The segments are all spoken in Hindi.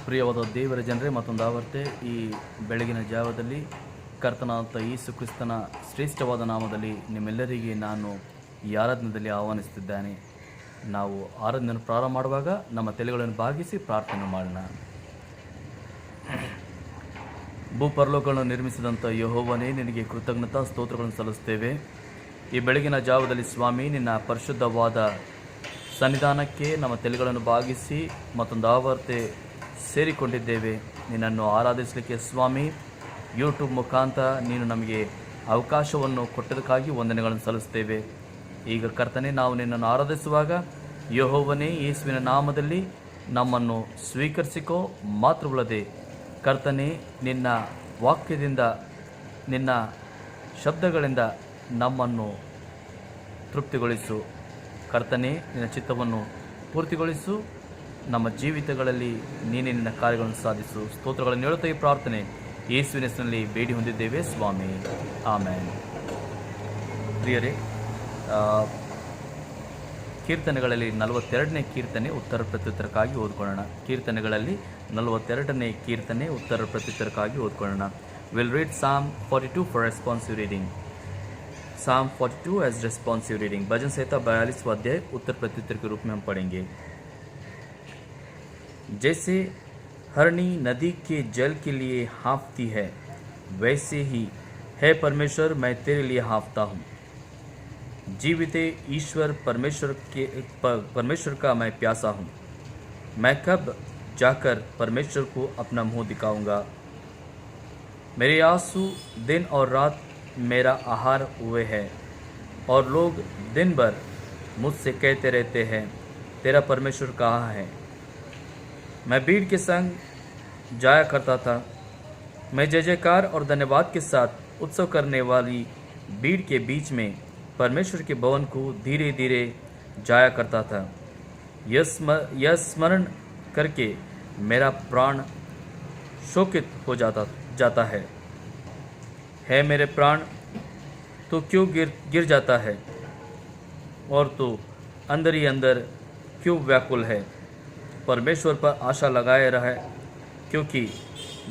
ಪ್ರಿಯವಾದ ದೇವರ ಜನರೇ, ಮತ್ತೊಂದು ಆವರ್ತೆ ಈ ಬೆಳಗಿನ ಜಾವದಲ್ಲಿ ಕರ್ತನಾದ ಯೇಸು ಕ್ರಿಸ್ತನ ಶ್ರೇಷ್ಠವಾದ ನಾಮದಲ್ಲಿ ನಿಮ್ಮೆಲ್ಲರಿಗೆ ನಾನು ಈ ಆರಾಧನೆಯಲ್ಲಿ ಆಹ್ವಾನಿಸುತ್ತಿದ್ದೇನೆ. ನಾವು ಆರಾಧನೆಯನ್ನು ಪ್ರಾರಂಭ ಮಾಡುವಾಗ ನಮ್ಮ ತಲೆಗಳನ್ನು ಬಾಗಿಸಿ ಪ್ರಾರ್ಥನೆ ಮಾಡೋಣ. ಭೂಪರಲೋಕಗಳನ್ನು ನಿರ್ಮಿಸಿದಂಥ ಯೆಹೋವನೇ, ನಿನಗೆ ಕೃತಜ್ಞತಾ ಸ್ತೋತ್ರಗಳನ್ನು ಸಲ್ಲಿಸುತ್ತೇವೆ. ಈ ಬೆಳಗಿನ ಜಾವದಲ್ಲಿ ಸ್ವಾಮಿ, ನಿನ್ನ ಪರಿಶುದ್ಧವಾದ ಸನ್ನಿಧಾನಕ್ಕೆ ನಮ್ಮ ತಲೆಗಳನ್ನು ಬಾಗಿಸಿ ಮತ್ತೊಂದು ಆವರ್ತೆ ಸೇರಿಕೊಂಡಿದ್ದೇವೆ. ನಿನ್ನನ್ನು ಆರಾಧಿಸಲಿಕ್ಕೆ ಸ್ವಾಮಿ, ಯೂಟ್ಯೂಬ್ ಮುಖಾಂತರ ನೀನು ನಮಗೆ ಅವಕಾಶವನ್ನು ಕೊಟ್ಟದಕ್ಕಾಗಿ ವಂದನೆಗಳನ್ನು ಸಲ್ಲಿಸ್ತೇವೆ. ಈಗ ಕರ್ತನೆ, ನಾವು ನಿನ್ನನ್ನು ಆರಾಧಿಸುವಾಗ ಯೆಹೋವನೇ, ಯೇಸುವಿನ ನಾಮದಲ್ಲಿ ನಮ್ಮನ್ನು ಸ್ವೀಕರಿಸಿಕೋ. ಮಾತ್ರವಲ್ಲದೆ ಕರ್ತನೆ, ನಿನ್ನ ವಾಕ್ಯದಿಂದ, ನಿನ್ನ ಶಬ್ದಗಳಿಂದ ನಮ್ಮನ್ನು ತೃಪ್ತಿಗೊಳಿಸು. ಕರ್ತನೆ, ನಿನ್ನ ಚಿತ್ತವನ್ನು ಪೂರ್ತಿಗೊಳಿಸು. ನಮ್ಮ ಜೀವಿತಗಳಲ್ಲಿ ನೀನೇ ನಿನ್ನ ಕಾರ್ಯಗಳನ್ನು ಸಾಧಿಸು. ಸ್ತೋತ್ರಗಳನ್ನು ಹೇಳುತ್ತಾ ಈ ಪ್ರಾರ್ಥನೆ ಯೇಸುವಿನ ಹೆಸರಿನಲ್ಲಿ ಬೇಡಿ ಹೊಂದಿದ್ದೇವೆ ಸ್ವಾಮಿ, ಆಮೇನ್. ಪ್ರಿಯರೇ, ಕೀರ್ತನೆಗಳಲ್ಲಿ 42ನೇ ಕೀರ್ತನೆ ಉತ್ತರ ಪ್ರತ್ಯುತ್ತರಕ್ಕಾಗಿ ಓದ್ಕೊಳ್ಳೋಣ. ಕೀರ್ತನೆಗಳಲ್ಲಿ 42ನೇ ಕೀರ್ತನೆ ಉತ್ತರ ಪ್ರತ್ಯುತ್ತರಕ್ಕಾಗಿ ಓದ್ಕೊಳ್ಳೋಣ. Will read Psalm 42 for responsive reading. Psalm 42 as responsive reading. भजन संहिता 42वां अध्याय उत्तर प्रत्युत्तर के रूप में हम पढ़ेंगे. जैसे हरणी नदी के जल के लिए हाँफती है, वैसे ही है परमेश्वर, मैं तेरे लिए हाँफता हूँ. जीवित ईश्वर परमेश्वर का मैं प्यासा हूँ. मैं कब जाकर परमेश्वर को अपना मुँह दिखाऊंगा. मेरे आंसू दिन और रात मेरा आहार हुए हैं, और लोग दिन भर मुझसे कहते रहते हैं, तेरा परमेश्वर कहाँ है. मैं भीड़ के संग जाया करता था. मैं जय जयकार और धन्यवाद के साथ उत्सव करने वाली भीड़ के बीच में परमेश्वर के भवन को धीरे धीरे जाया करता था. यह स्मरण करके मेरा प्राण शोकित हो जाता है. मेरे प्राण, तो क्यों गिर जाता है, और तो अंदर ही अंदर क्यों व्याकुल है. परमेश्वर पर आशा लगाए रहे, क्योंकि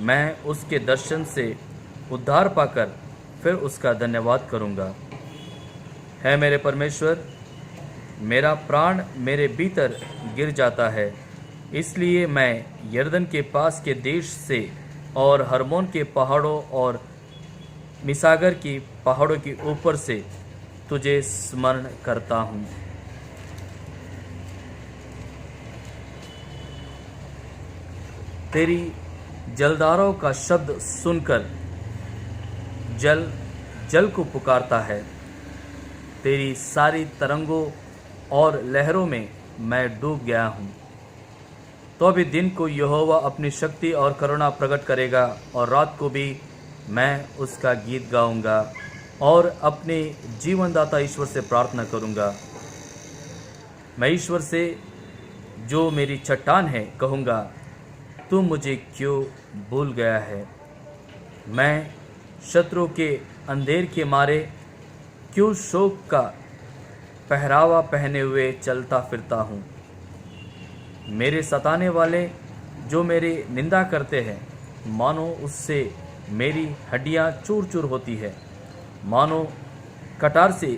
मैं उसके दर्शन से उद्धार पाकर फिर उसका धन्यवाद करूँगा. मेरे परमेश्वर, मेरा प्राण मेरे भीतर गिर जाता है. इसलिए मैं यरदन के पास के देश से और हरमोन के पहाड़ों और मिसागर की पहाड़ों के ऊपर से तुझे स्मरण करता हूँ. तेरी जलधाराओं का शब्द सुनकर जल जल को पुकारता है. तेरी सारी तरंगों और लहरों में मैं डूब गया हूँ. तो अभी दिन को यहोवा अपनी शक्ति और करुणा प्रकट करेगा, और रात को भी मैं उसका गीत गाऊंगा, और अपने जीवनदाता ईश्वर से प्रार्थना करूंगा. मैं ईश्वर से, जो मेरी चट्टान है, कहूँगा, तू मुझे क्यों भूल गया है. मैं शत्रु के अंधेर के मारे क्यों शोक का पहरावा पहने हुए चलता फिरता हूँ. मेरे सताने वाले जो मेरी निंदा करते हैं, मानो उससे मेरी हड्डियाँ चूर चूर होती है, मानो कटार से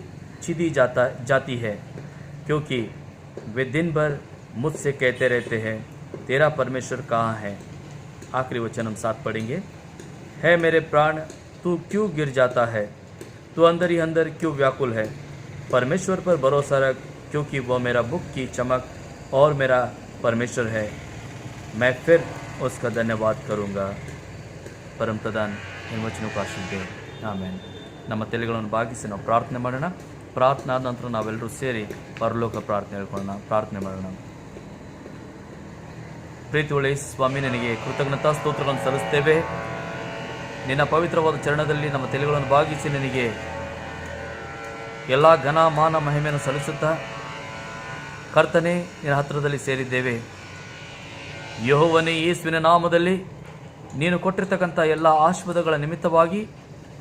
छिदी जाती है, क्योंकि वे दिन भर मुझसे कहते रहते हैं, तेरा परमेश्वर कहाँ है. आखिरी वचन हम साथ पढ़ेंगे. मेरे प्राण, तू क्यों गिर जाता है, तू अंदर ही अंदर क्यों व्याकुल है. परमेश्वर पर भरोसा रख, क्योंकि वह मेरा मुख की चमक और मेरा परमेश्वर है. मैं फिर उसका धन्यवाद करूँगा. ಪರಮ ಪ್ರಧಾನ್ ನಿಮ್ಮ ವಚನಕ್ಕೆ ಆಶೀರ್ವಾದ. ಆಮೇನ್. ನಮ್ಮ ತಲೆಗಳನ್ನು ಬಾಗಿಸಿ ನಾವು ಪ್ರಾರ್ಥನೆ ಮಾಡೋಣ. ಪ್ರಾರ್ಥನೆ ಆದ ನಂತರ ನಾವೆಲ್ಲರೂ ಸೇರಿ ಪರಲೋಕ ಪ್ರಾರ್ಥನೆ ಹೇಳ್ಕೊಳ್ಳೋಣ. ಪ್ರಾರ್ಥನೆ ಮಾಡೋಣ. ಪ್ರೀತಿಯುಳ್ಳ ಸ್ವಾಮಿ, ನಿನಗೆ ಕೃತಜ್ಞತಾ ಸ್ತೋತ್ರಗಳನ್ನು ಸಲ್ಲಿಸ್ತೇವೆ. ನಿನ್ನ ಪವಿತ್ರವಾದ ಚರಣದಲ್ಲಿ ನಮ್ಮ ತಲೆಗಳನ್ನು ಬಾಗಿಸಿ ನಿನಗೆ ಎಲ್ಲ ಘನ ಮಾನ ಮಹಿಮೆಯನ್ನು ಸಲ್ಲಿಸುತ್ತಾ ಕರ್ತನೆ, ನಿನ್ನ ಹತ್ತಿರದಲ್ಲಿ ಸೇರಿದ್ದೇವೆ. ಯೆಹೋವನೇ, ಯೇಸುವಿನ ನಾಮದಲ್ಲಿ ನೀನು ಕೊಟ್ಟಿರ್ತಕ್ಕಂಥ ಎಲ್ಲ ಆಶೀರ್ವಾದಗಳ ನಿಮಿತ್ತವಾಗಿ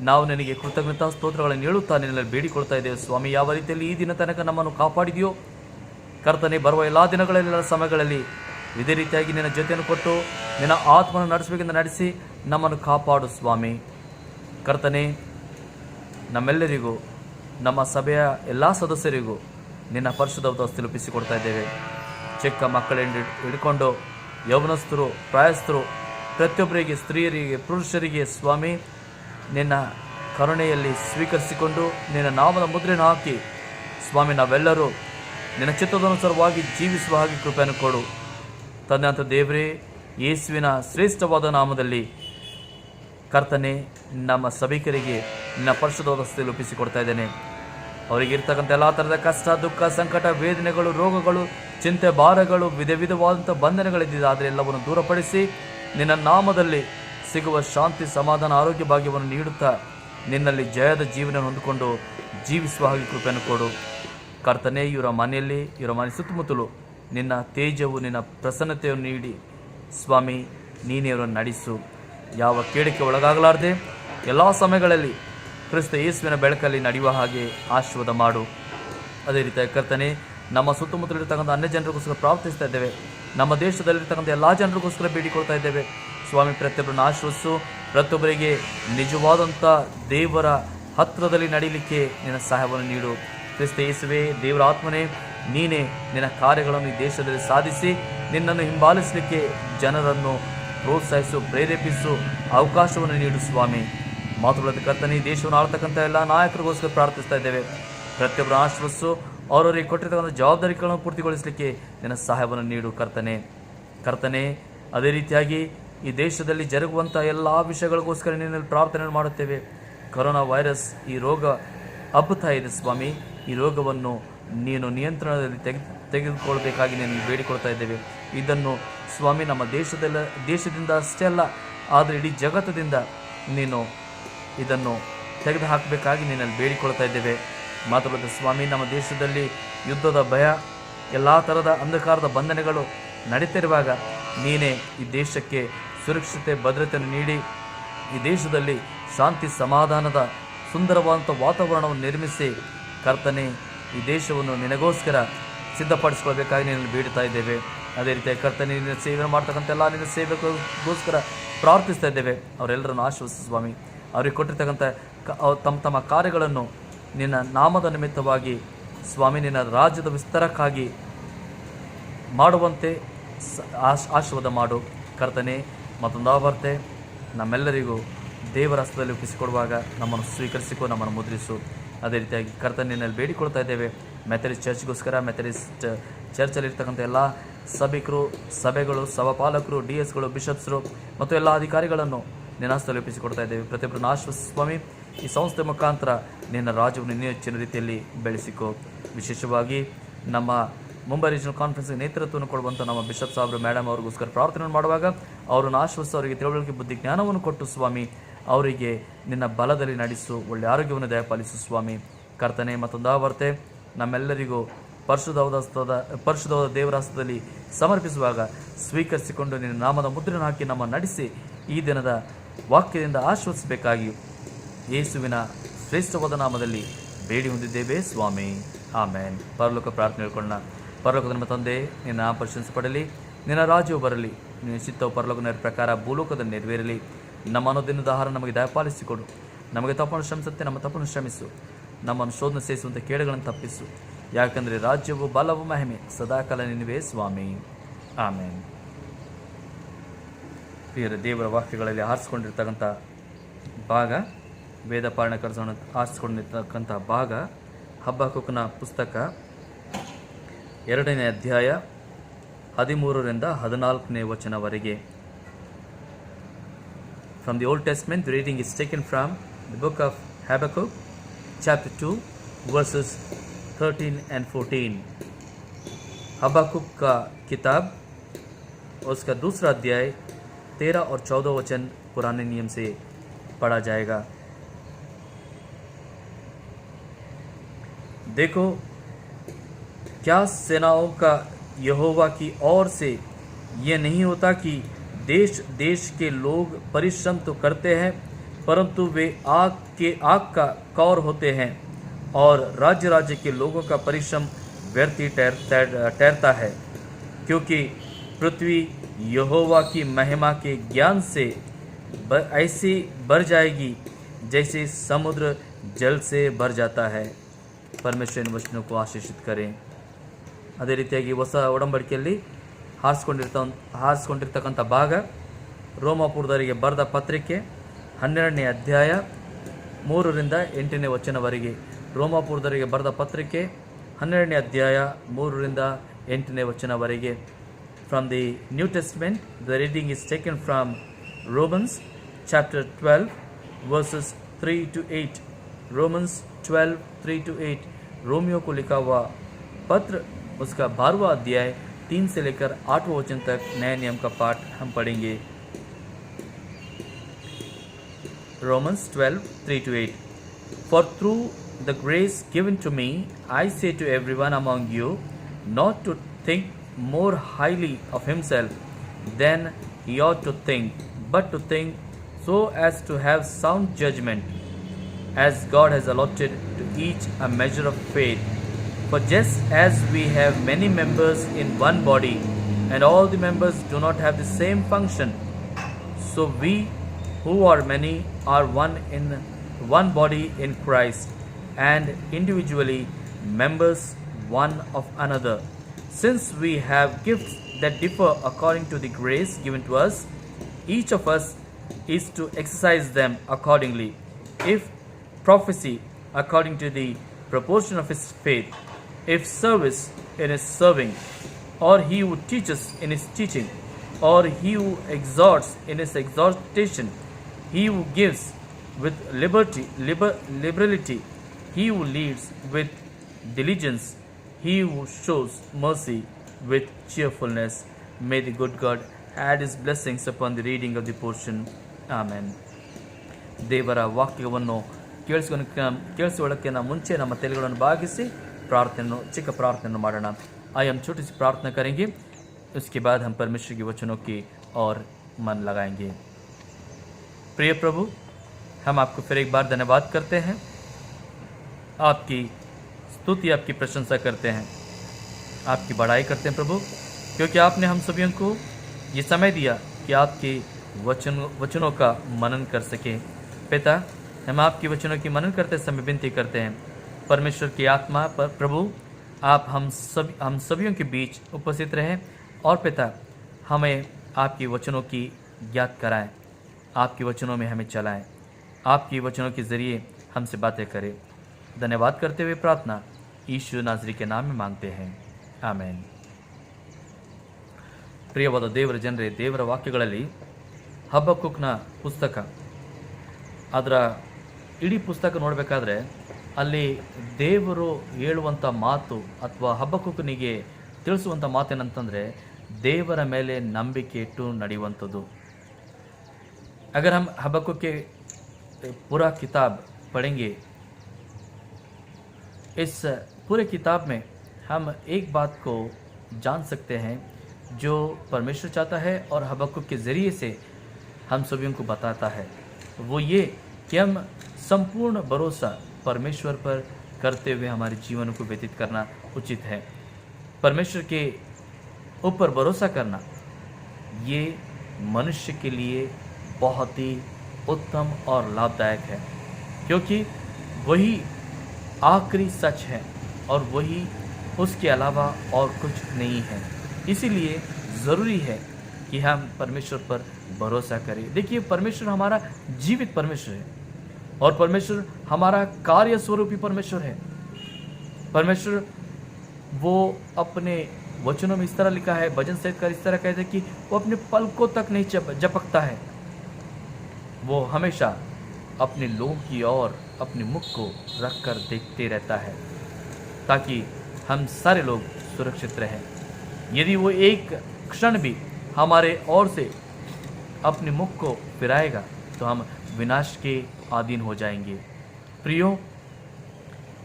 ನಾವು ನಿನಗೆ ಕೃತಜ್ಞತಾ ಸ್ತೋತ್ರಗಳನ್ನು ಹೇಳುತ್ತಾ ನಿನ್ನಲ್ಲಿ ಬೇಡಿಕೊಳ್ತಾ ಇದ್ದೇವೆ ಸ್ವಾಮಿ. ಯಾವ ರೀತಿಯಲ್ಲಿ ಈ ದಿನ ತನಕ ನಮ್ಮನ್ನು ಕಾಪಾಡಿದೆಯೋ ಕರ್ತನೆ, ಬರುವ ಎಲ್ಲ ದಿನಗಳೆಲ್ಲ ಸಮಯಗಳಲ್ಲಿ ಇದೇ ರೀತಿಯಾಗಿ ನಿನ್ನ ಜೊತೆಯನ್ನು ಕೊಟ್ಟು ನಿನ್ನ ಆತ್ಮನ ನಡೆಸಬೇಕೆಂದು ನಡೆಸಿ ನಮ್ಮನ್ನು ಕಾಪಾಡು ಸ್ವಾಮಿ. ಕರ್ತನೆ, ನಮ್ಮೆಲ್ಲರಿಗೂ, ನಮ್ಮ ಸಭೆಯ ಎಲ್ಲ ಸದಸ್ಯರಿಗೂ ನಿನ್ನ ಪರಿಶುದ್ಧ ದಸ್ತಲ್ಲಿ ಒಪ್ಪಿಸಿಕೊಡ್ತಾ ಇದ್ದೇವೆ. ಚಿಕ್ಕ ಮಕ್ಕಳಿಂದ ಹಿಡ್ಕೊಂಡು ಯೌವನಸ್ಥರು, ಪ್ರಾಯಸ್ಥರು, ಪ್ರತಿಯೊಬ್ಬರಿಗೆ, ಸ್ತ್ರೀಯರಿಗೆ, ಪುರುಷರಿಗೆ ಸ್ವಾಮಿ ನಿನ್ನ ಕರುಣೆಯಲ್ಲಿ ಸ್ವೀಕರಿಸಿಕೊಂಡು ನಿನ್ನ ನಾಮದ ಮುದ್ರೆಯನ್ನು ಹಾಕಿ ಸ್ವಾಮಿ ನಾವೆಲ್ಲರೂ ನಿನ್ನ ಚಿತ್ತದನುಸಾರವಾಗಿ ಜೀವಿಸುವ ಹಾಗೆ ಕೃಪೆಯನ್ನು ಕೊಡು ತಂದೆ. ಅಂತ ದೇವರೇ, ಯೇಸುವಿನ ಶ್ರೇಷ್ಠವಾದ ನಾಮದಲ್ಲಿ ಕರ್ತನೆ ನಮ್ಮ ಸಭಿಕರಿಗೆ ನಿನ್ನ ಪರಿಶುದ್ಧವಾದ ಸ್ಥಿತಿಯಲ್ಲಿ ಒಪ್ಪಿಸಿಕೊಡ್ತಾ ಇದ್ದೇನೆ. ಅವರಿಗೆ ಇರ್ತಕ್ಕಂಥ ಎಲ್ಲ ಥರದ ಕಷ್ಟ, ದುಃಖ, ಸಂಕಟ, ವೇದನೆಗಳು, ರೋಗಗಳು, ಚಿಂತೆ, ಭಾರಗಳು, ವಿಧವಾದಂಥ ಬಂಧನಗಳಿದ್ದಿದೆ. ಆದರೆ ಎಲ್ಲವನ್ನು ದೂರಪಡಿಸಿ ನಿನ್ನ ನಾಮದಲ್ಲಿ ಸಿಗುವ ಶಾಂತಿ, ಸಮಾಧಾನ, ಆರೋಗ್ಯ ಭಾಗ್ಯವನ್ನು ನೀಡುತ್ತಾ ನಿನ್ನಲ್ಲಿ ಜಯದ ಜೀವನ ಹೊಂದಿಕೊಂಡು ಜೀವಿಸುವ ಹಾಗೆ ಕೃಪೆಯನ್ನು ಕೊಡು ಕರ್ತನೆ. ಇವರ ಮನೆಯಲ್ಲಿ, ಇವರ ಮನೆ ಸುತ್ತಮುತ್ತಲು ನಿನ್ನ ತೇಜವು, ನಿನ್ನ ಪ್ರಸನ್ನತೆಯನ್ನು ನೀಡಿ ಸ್ವಾಮಿ ನೀನೇ ಅವರನ್ನು ನಡೆಸು. ಯಾವ ಕೇಳಿಕೆ ಒಳಗಾಗಲಾರದೆ ಎಲ್ಲ ಸಮಯಗಳಲ್ಲಿ ಕ್ರಿಸ್ತ ಯೇಸುವಿನ ಬೆಳಕಲ್ಲಿ ನಡೆಯುವ ಹಾಗೆ ಆಶೀರ್ವಾದ ಮಾಡು. ಅದೇ ರೀತಿಯಾಗಿ ಕರ್ತನೆ, ನಮ್ಮ ಸುತ್ತಮುತ್ತಲಿರ್ತಕ್ಕಂಥ ಅನ್ಯ ಜನರಿಗೋಸ್ಕರ ಪ್ರಾರ್ಥಿಸ್ತಾ ಇದ್ದೇವೆ. ನಮ್ಮ ದೇಶದಲ್ಲಿರ್ತಕ್ಕಂಥ ಎಲ್ಲ ಜನರಿಗೋಸ್ಕರ ಬೇಡಿಕೊಳ್ತಾ ಇದ್ದೇವೆ ಸ್ವಾಮಿ. ಪ್ರತಿಯೊಬ್ಬರನ್ನು ಆಶ್ವಸಿಸು. ಪ್ರತಿಯೊಬ್ಬರಿಗೆ ನಿಜವಾದಂಥ ದೇವರ ಹತ್ತಿರದಲ್ಲಿ ನಡೀಲಿಕ್ಕೆ ನಿನ್ನ ಸಹಾಯವನ್ನು ನೀಡು. ಕ್ರಿಸ್ತ ಯೇಸುವೇ, ದೇವರ ಆತ್ಮನೇ, ನೀನೇ ನಿನ್ನ ಕಾರ್ಯಗಳನ್ನು ಈ ದೇಶದಲ್ಲಿ ಸಾಧಿಸಿ ನಿನ್ನನ್ನು ಹಿಂಬಾಲಿಸಲಿಕ್ಕೆ ಜನರನ್ನು ಪ್ರೋತ್ಸಾಹಿಸು, ಪ್ರೇರೇಪಿಸು, ಅವಕಾಶವನ್ನು ನೀಡು ಸ್ವಾಮಿ. ಮಾತುಗಳದ ಕರ್ತನೆ, ಈ ದೇಶವನ್ನು ಆಳ್ತಕ್ಕಂಥ ಎಲ್ಲ ನಾಯಕರಿಗೋಸ್ಕರ ಪ್ರಾರ್ಥಿಸ್ತಾ ಇದ್ದೇವೆ. ಪ್ರತಿಯೊಬ್ಬರು ಆಶ್ವಸಿಸು. ಅವರವರಿಗೆ ಕೊಟ್ಟಿರ್ತಕ್ಕಂಥ ಜವಾಬ್ದಾರಿಗಳನ್ನು ಪೂರ್ತಿಗೊಳಿಸಲಿಕ್ಕೆ ನಿನ್ನ ಸಹಾಯವನ್ನು ನೀಡು ಕರ್ತನೆ. ಅದೇ ರೀತಿಯಾಗಿ ಈ ದೇಶದಲ್ಲಿ ಜರುಗುವಂಥ ಎಲ್ಲ ವಿಷಯಗಳಿಗೋಸ್ಕರ ನಿನ್ನಲ್ಲಿ ಪ್ರಾರ್ಥನೆ ಮಾಡುತ್ತೇವೆ. ಕೊರೋನಾ ವೈರಸ್, ಈ ರೋಗ ಹಬ್ಬುತ್ತಾ ಇದೆ ಸ್ವಾಮಿ. ಈ ರೋಗವನ್ನು ನೀನು ನಿಯಂತ್ರಣದಲ್ಲಿ ತೆಗೆದುಕೊಳ್ಬೇಕಾಗಿ ನೀನು ಬೇಡಿಕೊಳ್ತಾ ಇದ್ದೇವೆ. ಇದನ್ನು ಸ್ವಾಮಿ ನಮ್ಮ ದೇಶದಿಂದ ಅಷ್ಟೇ ಅಲ್ಲ, ಆದರೆ ಇಡೀ ಜಗತ್ತದಿಂದ ನೀನು ಇದನ್ನು ತೆಗೆದು ಹಾಕಬೇಕಾಗಿ ನಿನ್ನಲ್ಲಿ ಬೇಡಿಕೊಳ್ತಾ ಇದ್ದೇವೆ. ಮಾತುಗಳದ ಸ್ವಾಮಿ, ನಮ್ಮ ದೇಶದಲ್ಲಿ ಯುದ್ಧದ ಭಯ, ಎಲ್ಲ ಥರದ ಅಂಧಕಾರದ ಬಂಧನಗಳು ನಡೀತಿರುವಾಗ ನೀನೇ ಈ ದೇಶಕ್ಕೆ ಸುರಕ್ಷತೆ, ಭದ್ರತೆಯನ್ನು ನೀಡಿ ಈ ದೇಶದಲ್ಲಿ ಶಾಂತಿ, ಸಮಾಧಾನದ ಸುಂದರವಾದಂಥ ವಾತಾವರಣವನ್ನು ನಿರ್ಮಿಸಿ ಕರ್ತನೆ ಈ ದೇಶವನ್ನು ನಿನಗೋಸ್ಕರ ಸಿದ್ಧಪಡಿಸ್ಕೊಳ್ಬೇಕಾಗಿ ನಿನ್ನಲ್ಲಿ ಬೇಡ್ತಾ ಇದ್ದೇವೆ. ಅದೇ ರೀತಿಯಾಗಿ ಕರ್ತನೆ, ನಿನ್ನ ಸೇವೆ ಮಾಡ್ತಕ್ಕಂಥ ಎಲ್ಲ ನಿನ್ನ ಸೇವೆಗೋಸ್ಕರ ಪ್ರಾರ್ಥಿಸ್ತಾ ಇದ್ದೇವೆ. ಅವರೆಲ್ಲರನ್ನು ಆಶ್ವಸಿಸು ಸ್ವಾಮಿ. ಅವರಿಗೆ ಕೊಟ್ಟಿರ್ತಕ್ಕಂಥ ತಮ್ಮ ಕಾರ್ಯಗಳನ್ನು ನಿನ್ನ ನಾಮದ ನಿಮಿತ್ತವಾಗಿ ಸ್ವಾಮಿ ನಿನ್ನ ರಾಜ್ಯದ ವಿಸ್ತಾರಕ್ಕಾಗಿ ಮಾಡುವಂತೆ ಆಶೀರ್ವಾದ ಮಾಡು ಕರ್ತನೆ. ಮತ್ತೊಂದು ಆವರ್ತೆ ನಮ್ಮೆಲ್ಲರಿಗೂ ದೇವರ ಹಸ್ತದಲ್ಲಿ ಒಪ್ಪಿಸಿಕೊಡುವಾಗ ನಮ್ಮನ್ನು ಸ್ವೀಕರಿಸಿಕೊ, ನಮ್ಮನ್ನು ಮುದ್ರಿಸು. ಅದೇ ರೀತಿಯಾಗಿ ಕರ್ತನಿನಲ್ಲಿ ಬೇಡಿಕೊಳ್ತಾ ಇದ್ದೇವೆ. ಮೆಥಡಿಸ್ಟ್ ಚರ್ಚ್ಗೋಸ್ಕರ, ಮೆಥಡಿಸ್ಟ್ ಚರ್ಚಲ್ಲಿರ್ತಕ್ಕಂಥ ಎಲ್ಲ ಸಭಿಕರು, ಸಭೆಗಳು, ಸಭಾಪಾಲಕರು, DS ಗಳು, ಬಿಷಪ್ಸ್ರು ಮತ್ತು ಎಲ್ಲ ಅಧಿಕಾರಿಗಳನ್ನು ನಿನ್ನ ಹಸ್ತದಲ್ಲಿ ಒಪ್ಪಿಸಿಕೊಡ್ತಾ ಇದ್ದೇವೆ. ಪ್ರತಿಯೊಬ್ಬರನ್ನು ಆಶ್ವಸಿಸು ಸ್ವಾಮಿ. ಈ ಸಂಸ್ಥೆ ಮುಖಾಂತರ ನಿನ್ನ ರಾಜ್ಯವನ್ನು ಇನ್ನೂ ಹೆಚ್ಚಿನ ರೀತಿಯಲ್ಲಿ ಬೆಳೆಸಿಕೊ. ವಿಶೇಷವಾಗಿ ನಮ್ಮ ಮುಂಬೈ ರೀಜನಲ್ ಕಾನ್ಫರೆನ್ಸ್ಗೆ ನೇತೃತ್ವವನ್ನು ಕೊಡುವಂಥ ನಮ್ಮ ಬಿಷಪ್ ಸಾಹೇಬರು, ಮೇಡಮ್ ಅವ್ರಿಗೋಸ್ಕರ ಪ್ರಾರ್ಥನೆ ಮಾಡುವಾಗ ಅವರನ್ನು ಆಶ್ವಸಿಸಿ ಅವರಿಗೆ ತಿಳುವಳಿಕೆ, ಬುದ್ಧಿ, ಜ್ಞಾನವನ್ನು ಕೊಟ್ಟು ಸ್ವಾಮಿ ಅವರಿಗೆ ನಿನ್ನ ಬಲದಲ್ಲಿ ನಡೆಸು, ಒಳ್ಳೆಯ ಆರೋಗ್ಯವನ್ನು ದಯಪಾಲಿಸು ಸ್ವಾಮಿ ಕರ್ತನೆ. ಮತ್ತೊಂದು ಆವರ್ತೆ ನಮ್ಮೆಲ್ಲರಿಗೂ ಪರಿಶುದ್ಧವಾದ ದೇವರ ಹಸ್ತದಲ್ಲಿ ಸಮರ್ಪಿಸುವಾಗ ಸ್ವೀಕರಿಸಿಕೊಂಡು ನಿನ್ನ ನಾಮದ ಮುದ್ರೆಯನ್ನು ಹಾಕಿ ನಮ್ಮ ನಡೆಸಿ ಈ ದಿನದ ವಾಕ್ಯದಿಂದ ಆಶ್ವಸಿಸಬೇಕಾಗಿ ಯೇಸುವಿನ ಶ್ರೇಷ್ಠವಾದ ನಾಮದಲ್ಲಿ ಬೇಡಿ ಹೊಂದಿದ್ದೇವೆ ಸ್ವಾಮಿ, ಆಮೇನ್. ಪರಲೋಕ ಪ್ರಾರ್ಥನೆ ಹೇಳ್ಕೊಳ್ಳೋಣ. ಪರಲೋಕದ ನಮ್ಮ ತಂದೆ, ನಿನ್ನ ಪ್ರಶಂಸೆ ನಿನ್ನ ರಾಜ್ಯವು ಬರಲಿ, ನಿನ್ನ ಚಿತ್ತವು ಪರಲೋಕದ ಪ್ರಕಾರ ಭೂಲೋಕದಲ್ಲಿ ನೆರವೇರಲಿ. ನಮ್ಮ ಅನುದಿನದ ಆಹಾರ ನಮಗೆ ದಯಪಾಲಿಸಿಕೊಡು. ನಮಗೆ ತಪ್ಪನ್ನು ಶ್ರಮಿಸುತ್ತೆ, ನಮ್ಮ ತಪ್ಪನ್ನು ಶ್ರಮಿಸು. ನಮ್ಮನ್ನು ಶೋಧನೆ ಸೇರಿಸುವಂಥ ಕೇಡುಗಳನ್ನು ತಪ್ಪಿಸು. ಯಾಕಂದರೆ ರಾಜ್ಯವು, ಬಲವು, ಮಹಿಮೆ ಸದಾಕಾಲ ನಿನ್ನವೇ ಸ್ವಾಮಿ, ಆಮೇನ್. ಪ್ರಿಯರ, ದೇವರ ವಾಕ್ಯಗಳಲ್ಲಿ ಆರಿಸಿಕೊಂಡಿರ್ತಕ್ಕಂಥ ಭಾಗ, ವೇದ ಪಾಲನಕರನ್ನು ಆರಿಸಿಕೊಂಡಿರ್ತಕ್ಕಂಥ ಭಾಗ ಹಬಕ್ಕೂಕನ ಪುಸ್ತಕ 2ನೇ ಅಧ್ಯಾಯ 13ರಿಂದ 14ನೇ ವಚನವರೆಗೆ. From the Old Testament, the reading is taken from the book of Habakkuk, chapter 2, verses 13 and 14. हबक्कुक का किताब उसका दूसरा अध्याय 13 और 14 वचन पुराने नियम से पढ़ा जाएगा. देखो, क्या सेनाओं का यहोवा की ओर से ये नहीं होता कि देश देश के लोग परिश्रम तो करते हैं, परंतु वे आग का कौर होते हैं, और राज्य राज्य के लोगों का परिश्रम व्यर्थ ठहरता है, क्योंकि पृथ्वी यहोवा की महिमा के ज्ञान से ऐसी भर जाएगी जैसे समुद्र जल से भर जाता है. ಪರಮೇಶ್ವರನ ವಚನಕ್ಕೂ ಆಶೀರ್ಷಿತ ಕರೆ. ಅದೇ ರೀತಿಯಾಗಿ ಹೊಸ ಒಡಂಬಡಿಕೆಯಲ್ಲಿ ಹಾರಿಸ್ಕೊಂಡಿರ್ತಕ್ಕಂಥ ಭಾಗ ರೋಮಾಪುರದವರಿಗೆ ಬರೆದ ಪತ್ರಿಕೆ 12ನೇ ಅಧ್ಯಾಯ 3ರಿಂದ 8ನೇ ವಚನವರೆಗೆ. ರೋಮಾಪುರದವರಿಗೆ ಬರೆದ ಪತ್ರಿಕೆ 12ನೇ ಅಧ್ಯಾಯ 3ರಿಂದ 8ನೇ ವಚನವರೆಗೆ. From the New Testament, the reading is taken from Romans chapter 12 verses 3 to 8. Romans 12 3 to 8. Romeo को लिखा हुआ पत्र, उसका 12वां अध्याय 3 से लेकर 8वां वचन तक नए नियम का पाठ हम पढ़ेंगे. Romans 12 3 to 8. For through the grace given to me, I say to everyone among you, not to think more highly of himself than he ought to think, but to think so as to have sound judgment, as God has allotted to each a measure of faith. For just as we have many members in one body, and all the members do not have the same function, so we who are many are one body in Christ, and individually members one of another. Since we have gifts that differ according to the grace given to us, each of us is to exercise them accordingly. If prophecy, according to the proportion of his faith; if service, in his serving; or he who teaches, in his teaching; or he who exhorts, in his exhortation; he who gives with liberality; he who leads with diligence; he who shows mercy with cheerfulness. May the good God add his blessings upon the reading of the portion. Amen. ದೇವರ ವಾಕ್ಯವನ್ನು ಕೇಳಿಸುವುದಕ್ಕಿಂತ ಮುಂಚೆ ನಮ್ಮ ತಲೆಗಳನ್ನು ಬಾಗಿಸಿ ಚಿಕ್ಕ ಪ್ರಾರ್ಥನೆಯನ್ನು ಮಾಡೋಣ. आइए हम छोटी सी प्रार्थना करेंगे, उसके बाद हम परमेश्वर के वचनों की और मन लगाएंगे. प्रिय प्रभु, हम आपको फिर एक बार धन्यवाद करते हैं, आपकी स्तुति, आपकी प्रशंसा करते हैं, आपकी बड़ाई करते हैं प्रभु, क्योंकि आपने हम सभी को ये समय दिया कि आपके वचनों का मनन कर सके. पिता, हम आपके वचनों की मनन करते समय विनती करते हैं, परमेश्वर की आत्मा पर प्रभु आप हम सभी के बीच उपस्थित रहें, और पिता हमें आपके वचनों की ज्ञात कराएं, आपके वचनों में हमें चलाएं, आपके वचनों के ज़रिए हमसे बातें करें. धन्यवाद करते हुए प्रार्थना यीशु नाज़री के नाम में मांगते हैं. ಆಮೇನ್. ಪ್ರಿಯವಾದ ದೇವರ ಜನರೇ, ದೇವರ ವಾಕ್ಯಗಳಲ್ಲಿ ಹಬಕ್ಕೂಕನ ಪುಸ್ತಕ, ಅದರ ಇಡೀ ಪುಸ್ತಕ ನೋಡಬೇಕಾದ್ರೆ ಅಲ್ಲಿ ದೇವರು ಹೇಳುವಂಥ ಮಾತು ಅಥವಾ ಹಬಕ್ಕೂಕನಿಗೆ ತಿಳಿಸುವಂಥ ಮಾತೇನಂತಂದರೆ ದೇವರ ಮೇಲೆ ನಂಬಿಕೆ ಇಟ್ಟು ನಡೆಯುವಂಥದ್ದು. अगर हम हबक्कुक के पूरा किताब पढ़ेंगे, इस पूरे किताब में हम एक बात को जान सकते हैं जो परमेश्वर चाहता है और हबक्कुक के ज़रिए से हम सभी को बताता है. वो ये कि हम संपूर्ण भरोसा परमेश्वर पर करते हुए हमारे जीवन को व्यतीत करना उचित है. परमेश्वर के ऊपर भरोसा करना ये मनुष्य के लिए बहुत ही उत्तम और लाभदायक है, क्योंकि वही आखिरी सच है और वही उसके अलावा और कुछ नहीं है. इसीलिए ज़रूरी है कि हम परमेश्वर पर भरोसा करें. देखिए, परमेश्वर हमारा जीवित परमेश्वर है और परमेश्वर हमारा कार्य स्वरूपी परमेश्वर है. परमेश्वर वो अपने वचनों में इस तरह लिखा है, भजन संहिता इस तरह कहते हैं कि वो अपने पलकों तक नहीं झपकता है, वो हमेशा अपने लोगों की ओर अपने मुख को रखकर देखते रहता है ताकि हम सारे लोग सुरक्षित रहें. यदि वो एक क्षण भी हमारे ओर से अपने मुख को फिराएगा तो हम विनाश के अधीन हो जाएंगे. प्रियो,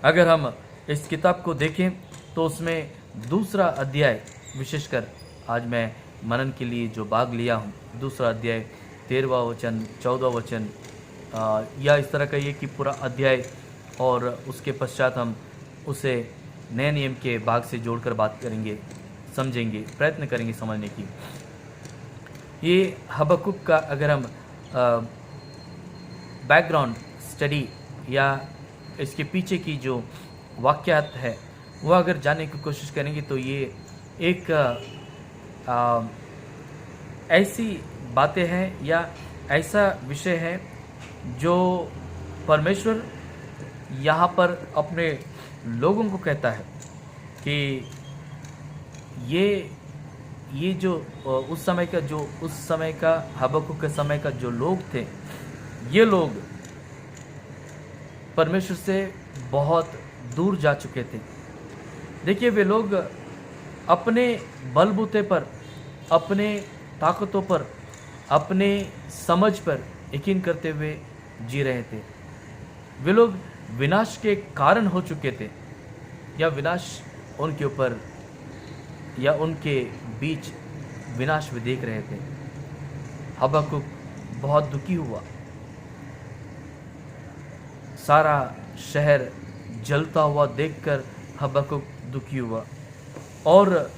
अगर हम इस किताब को देखें तो उसमें दूसरा अध्याय, विशेषकर आज मैं मनन के लिए जो भाग लिया हूँ, दूसरा अध्याय 13वां वचन 14वां वचन या इस तरह का ये कि पूरा अध्याय, और उसके पश्चात हम उसे नए नियम के भाग से जोड़कर बात करेंगे. समझेंगे, प्रयत्न करेंगे समझने की। ये हबक्कुक का अगर हम बैकग्राउंड स्टडी या इसके पीछे की जो वाक़यात है वह अगर जानने की कोशिश करेंगे तो ये एक ऐसी बातें हैं या ऐसा विषय है जो परमेश्वर यहाँ पर अपने लोगों को कहता है कि ये जो उस समय का हबक्कुक के समय का जो लोग थे, ये लोग परमेश्वर से बहुत दूर जा चुके थे। देखिए, वे लोग अपने बलबूते पर, अपने ताकतों पर, अपने समझ पर यकीन करते हुए जी रहे थे। वे लोग विनाश के कारण हो चुके थे, या विनाश उनके ऊपर या उनके बीच विनाश वे देख रहे थे। हबक्कुक बहुत दुखी हुआ। सारा शहर जलता हुआ देखकर हबक्कुक दुखी हुआ, और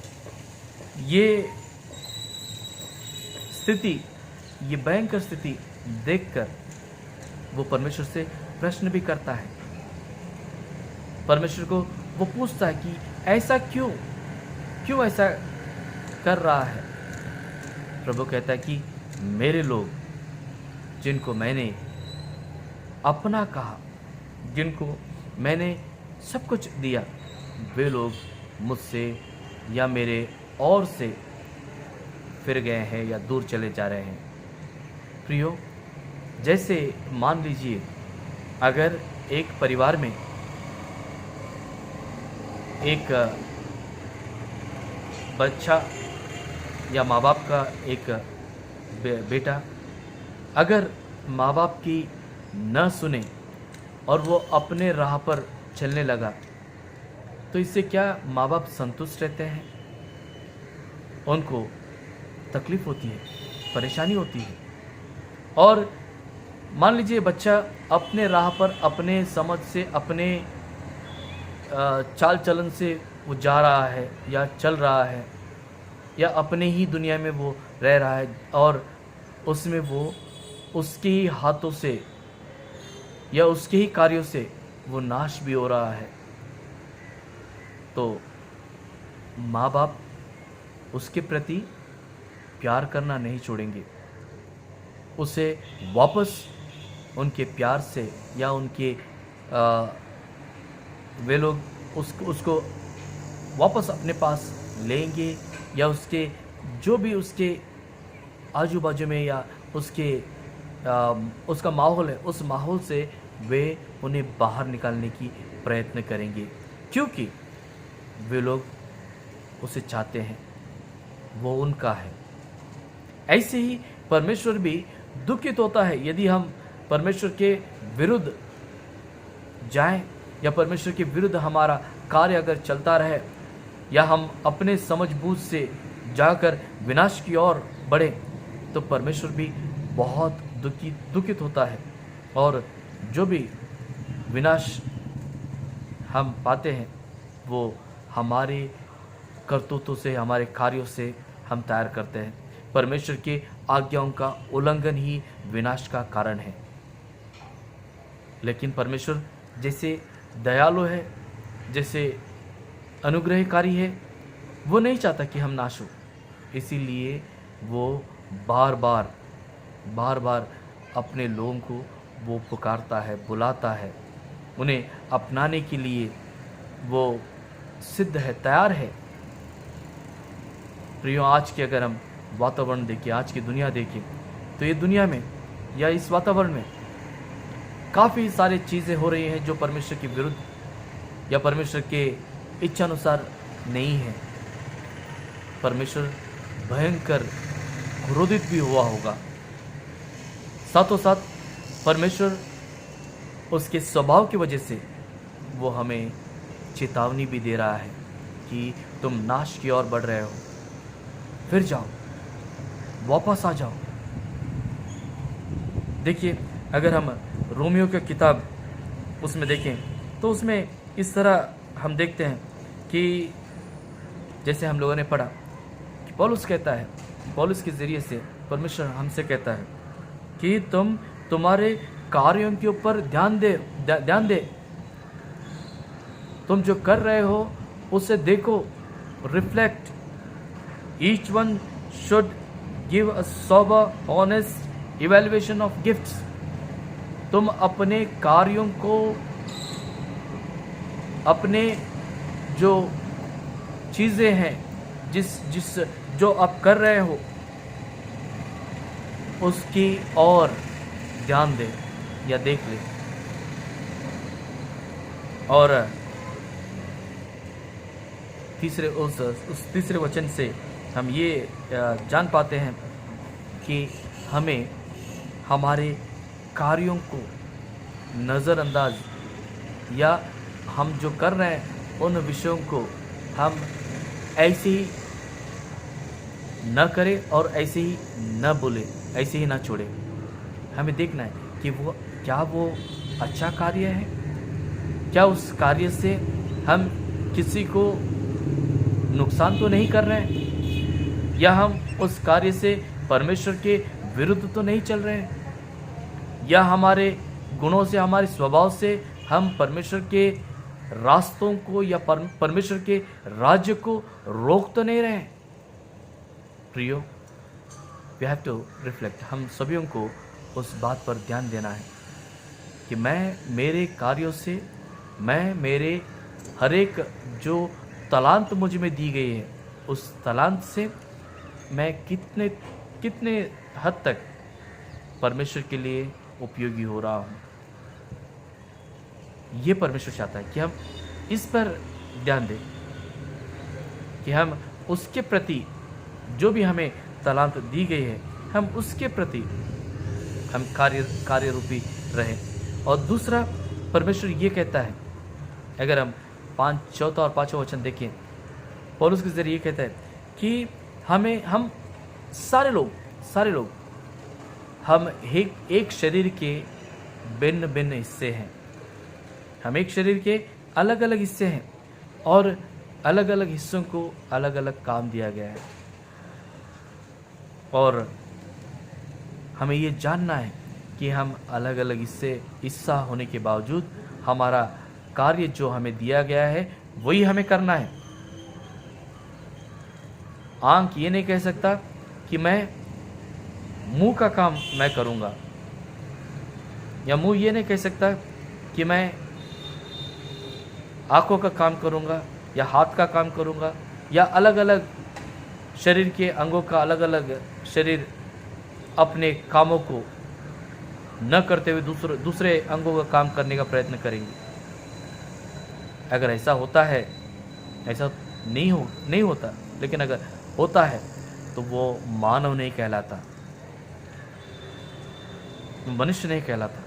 ये स्थिति, ये भयंकर स्थिति देखकर वो परमेश्वर से प्रश्न भी करता है। परमेश्वर को वो पूछता है कि ऐसा क्यों ऐसा कर रहा है। प्रभु कहता है कि मेरे लोग, जिनको मैंने अपना कहा, जिनको मैंने सब कुछ दिया, वे लोग मुझसे या मेरे और से फिर गए हैं या दूर चले जा रहे हैं। प्रियो, जैसे मान लीजिए अगर एक परिवार में एक बच्चा या माँ बाप का एक बेटा अगर माँ बाप की न सुने और वो अपने राह पर चलने लगा, तो इससे क्या माँ बाप संतुष्ट रहते हैं? उनको तकलीफ होती है, परेशानी होती है। और मान लीजिए बच्चा अपने राह पर, अपने समझ से, अपने चाल चलन से वो जा रहा है या चल रहा है, या अपने ही दुनिया में वो रह रहा है, और उसमें वो उसके ही हाथों से या उसके ही कार्यों से वो नाश भी हो रहा है, तो माँ बाप उसके प्रति प्यार करना नहीं छोड़ेंगे। उसे वापस उनके प्यार से या उनके वे लोग उसको वापस अपने पास लेंगे, या उसके जो भी उसके आजू बाजू में या उसका माहौल है, उस माहौल से वे उन्हें बाहर निकालने की प्रयत्न करेंगे, क्योंकि वे लोग उसे चाहते हैं, वो उनका है। ऐसे ही परमेश्वर भी दुखित होता है यदि हम परमेश्वर के विरुद्ध जाएं, या परमेश्वर के विरुद्ध हमारा कार्य अगर चलता रहे, या हम अपने समझबूझ से जाकर विनाश की ओर बढ़े, तो परमेश्वर भी बहुत दुखित होता है। और जो भी विनाश हम पाते हैं वो हमारे करतूतों से, हमारे कार्यों से हम तैयार करते हैं। परमेश्वर के आज्ञाओं का उल्लंघन ही विनाश का कारण है। लेकिन परमेश्वर जैसे दयालु है, जैसे अनुग्रहकारी है, वो नहीं चाहता कि हम नाश हो। इसीलिए वो बार बार अपने लोगों को वो पुकारता है, बुलाता है, उन्हें अपनाने के लिए वो सिद्ध है, तैयार है। प्रियो, आज के अगर हम वातावरण देखें, आज की दुनिया देखें, तो ये दुनिया में या इस वातावरण में काफ़ी सारी चीज़ें हो रही हैं जो परमेश्वर के विरुद्ध या परमेश्वर के इच्छानुसार नहीं है। परमेश्वर भयंकर क्रोधित भी हुआ होगा। साथों साथ परमेश्वर उसके स्वभाव की वजह से वो हमें चेतावनी भी दे रहा है कि तुम नाश की ओर बढ़ रहे हो, फिर जाओ, वापस आ जाओ। देखिए, अगर हम रोमियो की किताब उसमें देखें तो उसमें इस तरह हम देखते हैं कि जैसे हम लोगों ने पढ़ा कि पौलुस कहता है, पौलुस के ज़रिए से परमेश्वर हमसे कहता है कि तुम तुम्हारे कार्यों के ऊपर ध्यान दे, तुम जो कर रहे हो उसे देखो, reflect. Each one should give a sober honest evaluation of gifts. तुम अपने कार्यों को, अपने जो चीज़ें हैं, जिस जो आप कर रहे हो उसकी और ध्यान दे या देख ले। और उस तीसरे वचन से हम ये जान पाते हैं कि हमें हमारे कार्यों को नज़रअंदाज या हम जो कर रहे हैं उन विषयों को हम ऐसे ही न करें और ऐसे ही न बोले, ऐसे ही न छोड़े। हमें देखना है कि क्या वो अच्छा कार्य है, क्या उस कार्य से हम किसी को नुकसान तो नहीं कर रहे हैं, या हम उस कार्य से परमेश्वर के विरुद्ध तो नहीं चल रहे हैं, या हमारे गुणों से, हमारे स्वभाव से हम परमेश्वर के रास्तों को या परमेश्वर के राज्य को रोक तो नहीं रहे। प्रियो, वी हैव टू रिफ्लेक्ट। हम सभी को उस बात पर ध्यान देना है कि मैं मेरे कार्यों से, मैं मेरे हर एक जो तलांत मुझ में दी गई है उस तलांत से मैं कितने हद तक परमेश्वर के लिए उपयोगी हो रहा हूँ। ये परमेश्वर चाहता है कि हम इस पर ध्यान दें कि हम उसके प्रति जो भी हमें तलांत दी गई है, हम उसके प्रति हम कार्य रूपी रहें। और दूसरा, परमेश्वर ये कहता है, अगर हम 4 और 5 वचन देखें, पौलुस के जरिए कहता है कि हम सारे लोग हम एक शरीर के भिन्न भिन्न हिस्से हैं। हम एक शरीर के अलग अलग हिस्से हैं और अलग अलग हिस्सों को अलग अलग काम दिया गया है। और हमें ये जानना है कि हम अलग अलग हिस्सा होने के बावजूद हमारा कार्य जो हमें दिया गया है वही हमें करना है। आंख ये नहीं कह सकता कि मैं मुंह का काम मैं करूंगा, या मुंह ये नहीं कह सकता कि मैं आंखों का काम करूंगा या हाथ का काम करूंगा, या अलग अलग शरीर के अंगों का अलग अलग शरीर अपने कामों को न करते हुए दूसरे अंगों का काम करने का प्रयत्न करेंगे। अगर ऐसा होता है, ऐसा नहीं होता, लेकिन अगर होता है तो वो मानव नहीं कहलाता, मनुष्य नहीं कहलाता।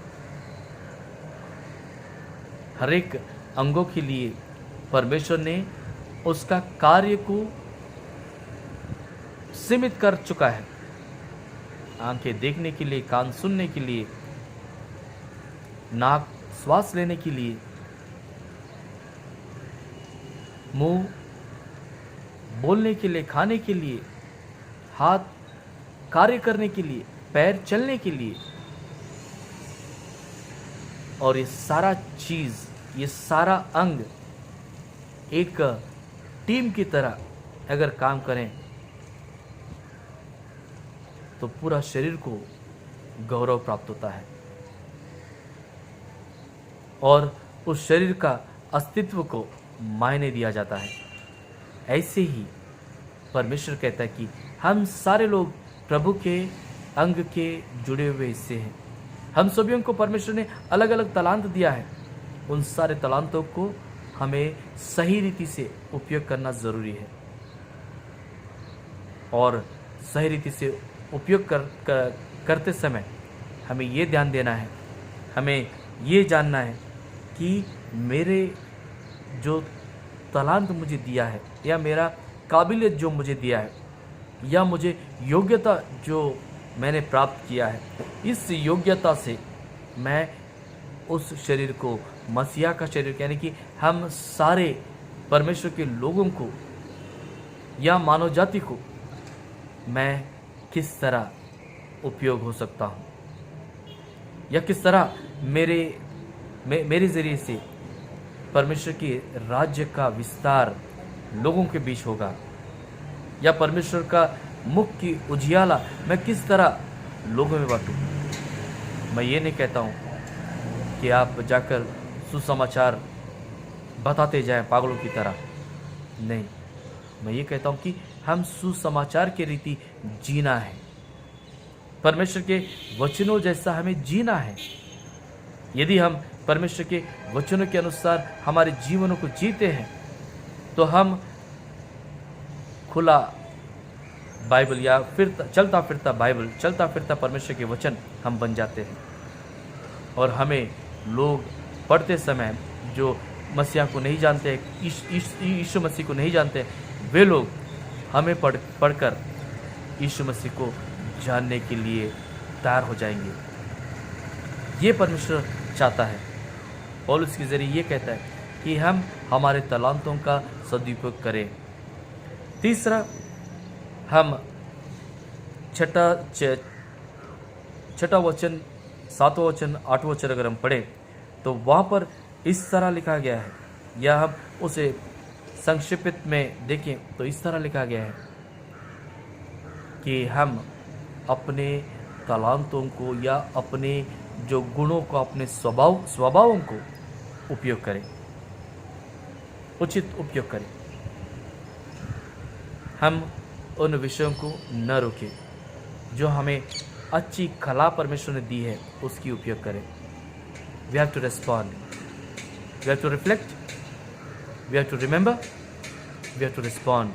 हर एक अंगों के लिए परमेश्वर ने उसका कार्य को सीमित कर चुका है। आंखें देखने के लिए, कान सुनने के लिए, नाक श्वास लेने के लिए, मुंह बोलने के लिए, खाने के लिए, हाथ कार्य करने के लिए, पैर चलने के लिए। और ये सारा चीज़, ये सारा अंग एक टीम की तरह अगर काम करें तो पूरा शरीर को गौरव प्राप्त होता है और उस शरीर का अस्तित्व को मायने दिया जाता है। ऐसे ही परमेश्वर कहता है कि हम सारे लोग प्रभु के अंग के जुड़े हुए हिस्से हैं। हम सभी को परमेश्वर ने अलग अलग तलांत दिया है। उन सारे तलांतों को हमें सही रीति से उपयोग करना ज़रूरी है और सही रीति से उपयोग करते समय हमें ये ध्यान देना है, हमें ये जानना है कि मेरे जो तलांत मुझे दिया है या मेरा काबिलियत जो मुझे दिया है या मुझे योग्यता जो मैंने प्राप्त किया है, इस योग्यता से मैं उस शरीर को, मसीहा का शरीर यानी कि हम सारे परमेश्वर के लोगों को या मानव जाति को मैं किस तरह उपयोग हो सकता हूँ, या किस तरह मेरे ज़रिए से परमेश्वर के राज्य का विस्तार लोगों के बीच होगा, या परमेश्वर का मुख की उजियाला मैं किस तरह लोगों में बांटूँ। मैं ये नहीं कहता हूँ कि आप जाकर सुसमाचार बताते जाएं पागलों की तरह, नहीं, मैं ये कहता हूँ कि हम सुसमाचार के रीति जीना है, परमेश्वर के वचनों जैसा हमें जीना है। यदि हम परमेश्वर के वचनों के अनुसार हमारे जीवनों को जीते हैं तो हम खुला बाइबल या फिर चलता फिरता बाइबल, चलता फिरता परमेश्वर के वचन हम बन जाते हैं। और हमें लोग पढ़ते समय जो मसीहा को नहीं जानते, यीशु मसीह को नहीं जानते, वे लोग हमें पढ़कर यीशु मसीह को जानने के लिए तैयार हो जाएंगे। ये परमेश्वर चाहता है। पौलुस के जरिए ये कहता है कि हम हमारे तलांतों का सदुपयोग करें। तीसरा, हम छठा वचन, 7वां वचन, 8वां वचन अगर हम पढ़ें तो वहाँ पर इस तरह लिखा गया है, या हम उसे संक्षिप्त में देखें तो इस तरह लिखा गया है कि हम अपने तलांतों को या अपने जो गुणों को, अपने स्वभावों को उपयोग करें, उचित उपयोग करें। हम उन विषयों को न रोकें जो हमें अच्छी कला परमेश्वर ने दी है, उसकी उपयोग करें। We have to respond, we have to reflect, we have to remember, we have to respond.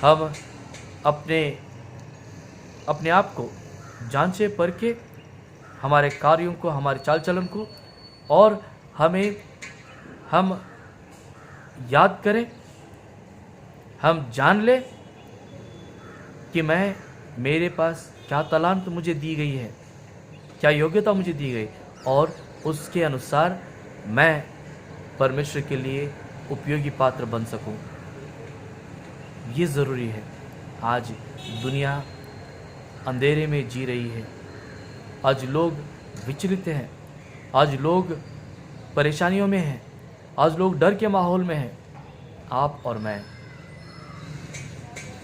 हम अपने आप को जांचे परखे, हमारे कार्यों को, हमारे चाल चलन को, और हम याद करें, हम जान लें कि मेरे पास क्या तलांत मुझे दी गई है, क्या योग्यता मुझे दी गई, और उसके अनुसार मैं परमेश्वर के लिए उपयोगी पात्र बन सकूं। ये ज़रूरी है। आज दुनिया अंधेरे में जी रही है, आज लोग विचलित हैं, आज लोग परेशानियों में हैं, आज लोग डर के माहौल में हैं। आप और मैं,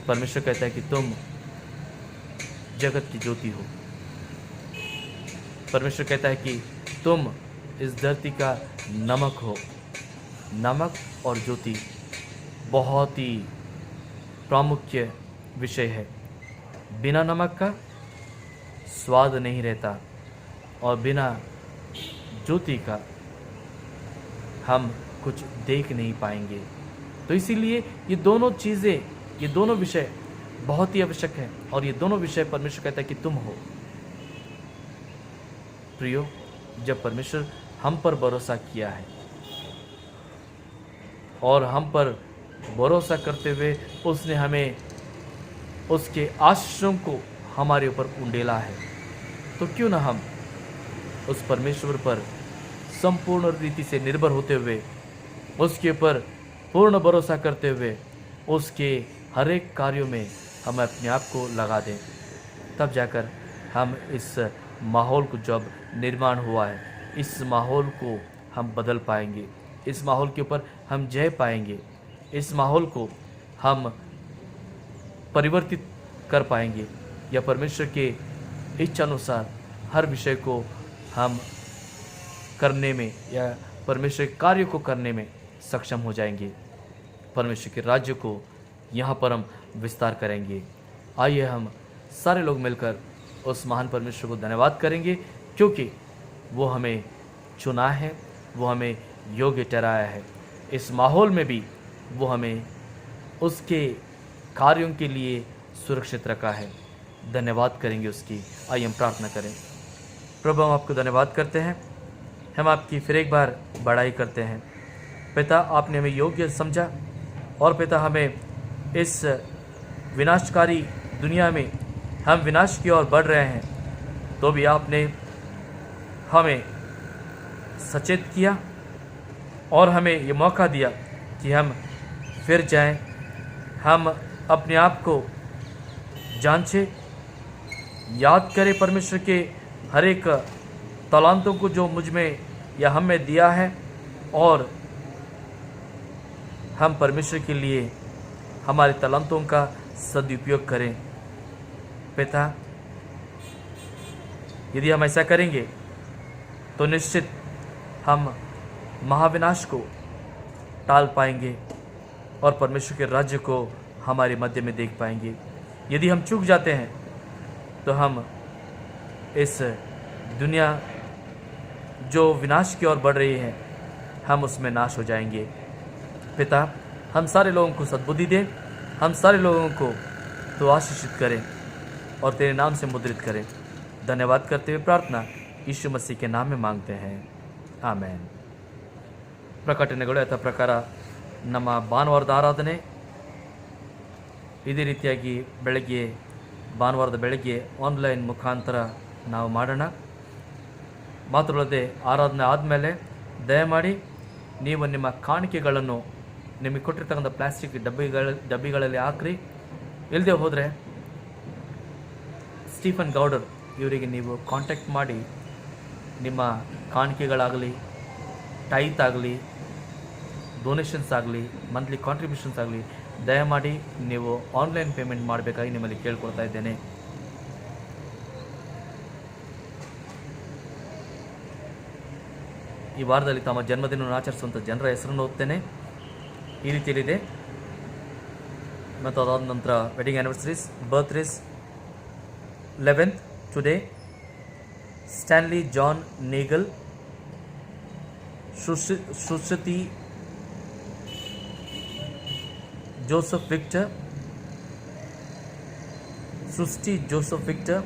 परमेश्वर कहता है कि तुम जगत की ज्योति हो। परमेश्वर कहता है कि तुम इस धरती का नमक हो। नमक और ज्योति बहुत ही प्रामुख्य विषय है। बिना नमक का स्वाद नहीं रहता, और बिना ज्योति का हम कुछ देख नहीं पाएंगे। तो इसीलिए ये दोनों चीज़ें, ये दोनों विषय बहुत ही आवश्यक है, और ये दोनों विषय परमेश्वर कहता है कि तुम हो। प्रियो, जब परमेश्वर हम पर भरोसा किया है और हम पर भरोसा करते हुए उसने हमें उसके आशीषों को हमारे ऊपर उंडेला है, तो क्यों ना हम उस परमेश्वर पर संपूर्ण रीति से निर्भर होते हुए, उसके ऊपर पूर्ण भरोसा करते हुए, उसके हर एक कार्यों में हम अपने आप को लगा दें। तब जाकर हम इस माहौल को, जब निर्माण हुआ है, इस माहौल को हम बदल पाएंगे, इस माहौल के ऊपर हम जय पाएंगे, इस माहौल को हम परिवर्तित कर पाएंगे, या परमेश्वर के इच्छा अनुसार हर विषय को हम करने में या परमेश्वर के कार्य को करने में सक्षम हो जाएंगे। परमेश्वर के राज्य को यहाँ पर हम विस्तार करेंगे। आइए हम सारे लोग मिलकर उस महान परमेश्वर को धन्यवाद करेंगे, क्योंकि वो हमें चुना है, वो हमें योग्य ठहराया है। इस माहौल में भी वो हमें उसके कार्यों के लिए सुरक्षित रखा है। धन्यवाद करेंगे उसकी। आइए हम प्रार्थना करें। प्रभु, हम आपको धन्यवाद करते हैं, हम आपकी फिर एक बार बड़ाई करते हैं। पिता, आपने हमें योग्य समझा, और पिता हमें इस विनाशकारी दुनिया में हम विनाश की ओर बढ़ रहे हैं, तो भी आपने हमें सचेत किया और हमें ये मौका दिया कि हम फिर जाएं, हम अपने आप को जांचें, याद करें परमेश्वर के हर एक तलांतों को जो मुझ में या हम में दिया है, और हम परमेश्वर के लिए हमारे तलांतों का सदुपयोग करें। पिता, यदि हम ऐसा करेंगे तो निश्चित हम महाविनाश को टाल पाएंगे और परमेश्वर के राज्य को हमारे मध्य में देख पाएंगे। यदि हम चूक जाते हैं तो हम इस दुनिया जो विनाश की ओर बढ़ रही है, हम उसमें नाश हो जाएंगे। पिता, हम सारे लोगों को सद्बुद्धि दे, हम सारे लोगों को तो आशीषित करें और तेरे नाम से मुद्रित करें। धन्यवाद करते हुए प्रार्थना यीशु मसीह के नाम में मांगते हैं, ಆಮೇನ್। ಪ್ರಕಟಣೆಗಳು ಯಥ ಪ್ರಕಾರ ನಮ್ಮ ಭಾನುವಾರದ ಆರಾಧನೆ ಇದೇ ರೀತಿಯಾಗಿ ಭಾನುವಾರದ ಬೆಳಗ್ಗೆ ಆನ್ಲೈನ್ ಮುಖಾಂತರ ನಾವು ಮಾಡೋಣ। ಮಾತ್ರವಲ್ಲದೆ ಆರಾಧನೆ ಆದಮೇಲೆ ದಯಮಾಡಿ ನೀವು ನಿಮ್ಮ ಕಾಣಿಕೆಗಳನ್ನು ನಿಮಗೆ ಕೊಟ್ಟಿರ್ತಕ್ಕಂಥ ಪ್ಲಾಸ್ಟಿಕ್ ಡಬ್ಬಿಗಳಲ್ಲಿ ಹಾಕ್ರಿ। ಇಲ್ಲದೆ ಹೋದರೆ ಸ್ಟೀಫನ್ ಗೌಡರ್ ಇವರಿಗೆ ನೀವು ಕಾಂಟ್ಯಾಕ್ಟ್ ಮಾಡಿ ನಿಮ್ಮ ಕಾಣಿಕೆಗಳಾಗಲಿ, ಟೈತ್ ಆಗಲಿ, ಡೊನೇಷನ್ಸ್ ಆಗಲಿ, ಮಂತ್ಲಿ ಕಾಂಟ್ರಿಬ್ಯೂಷನ್ಸ್ ಆಗಲಿ ದಯಮಾಡಿ ನೀವು ಆನ್ಲೈನ್ ಪೇಮೆಂಟ್ ಮಾಡಬೇಕಾಗಿ ನಿಮ್ಮಲ್ಲಿ ಕೇಳ್ಕೊಳ್ತಾ ಇದ್ದೇನೆ। ಈ ವಾರದಲ್ಲಿ ತಮ್ಮ ಜನ್ಮದಿನವನ್ನು ಆಚರಿಸುವಂಥ ಜನರ ಹೆಸರನ್ನು ಓದ್ತೇನೆ। ಈ ರೀತಿಯಲ್ಲಿದೆ, ಮತ್ತು ಅದಾದ ನಂತರ wedding ಆ್ಯನಿವರ್ಸರೀಸ್, birthdays 11th today Stanley John Nagel, Shushati Joseph Victor, Srusti Joseph Victor,